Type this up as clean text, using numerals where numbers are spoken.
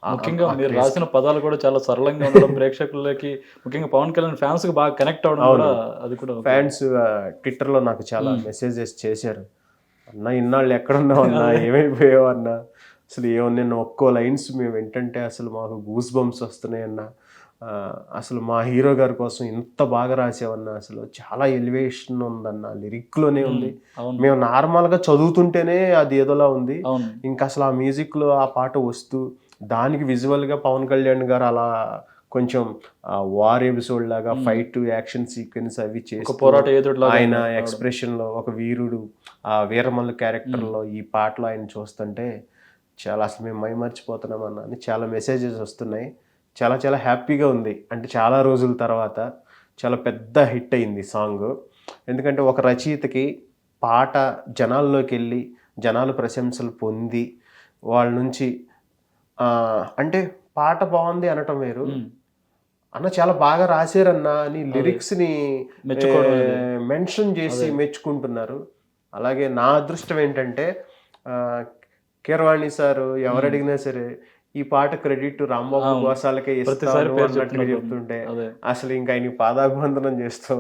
ముఖ్యంగా మీరు రాసిన పదాలు కూడా చాలా సరళంగా ఉండడం, ప్రేక్షకులకి ముఖ్యంగా పవన్ కళ్యాణ్ ఫ్యాన్స్‌కి బాగా కనెక్ట్ అవ్వడం కూడా అది కూడా ఫ్యాన్స్ ట్విట్టర్లో నాకు చాలా మెసేజెస్ చేశారు. అన్న ఇన్నాళ్ళు ఎక్కడున్నావు అన్నా, ఏమైపోయావు అన్నా, అసలు నిన్న ఒక్కో లైన్స్ మేము వింటుంటే అసలు మాకు గూస్ బంప్స్ వస్తున్నాయన్న. అసలు మా హీరో గారి కోసం ఇంత బాగా రాసావన్నా, అసలు చాలా ఎలివేషన్ ఉందన్న, లిరిక్లోనే ఉంది. మేము నార్మల్గా చదువుతుంటేనే అది ఏదోలా ఉంది. ఇంకా అసలు ఆ మ్యూజిక్లో ఆ పాట వస్తూ దానికి విజువల్గా పవన్ కళ్యాణ్ గారు అలా కొంచెం వార్ ఎపిసోడ్ లాగా ఫైట్ యాక్షన్ సీక్వెన్స్ అవి చేస్తూ ఆయన ఎక్స్ప్రెషన్లో ఒక వీరుడు, ఆ వీరమల్లు క్యారెక్టర్లో ఈ పాటలో ఆయన చూస్తుంటే చాలా అసలు మేము మైమర్చిపోతున్నామన్నా అని చాలా మెసేజెస్ వస్తున్నాయి. చాలా చాలా హ్యాపీగా ఉంది. అంటే చాలా రోజుల తర్వాత చాలా పెద్ద హిట్ అయింది సాంగ్. ఎందుకంటే ఒక రచయితకి పాట జనాల్లోకి వెళ్ళి జనాలు ప్రశంసలు పొంది వాళ్ళ నుంచి అంటే పాట బాగుంది అనటం వేరు, అన్న చాలా బాగా రాశారన్నా అని లిరిక్స్ని మెన్షన్ చేసి మెచ్చుకుంటున్నారు. అలాగే నా అదృష్టం ఏంటంటే కీరవాణి సారు ఎవరు అడిగినా సరే ఈ పాట క్రెడిట్ రాంబాబు గోసాలకే ఇస్తాను అన్నట్టుగా చెప్తుంటే అసలు ఇంకా ఆయనకి పాదాభివందనం చేస్తూ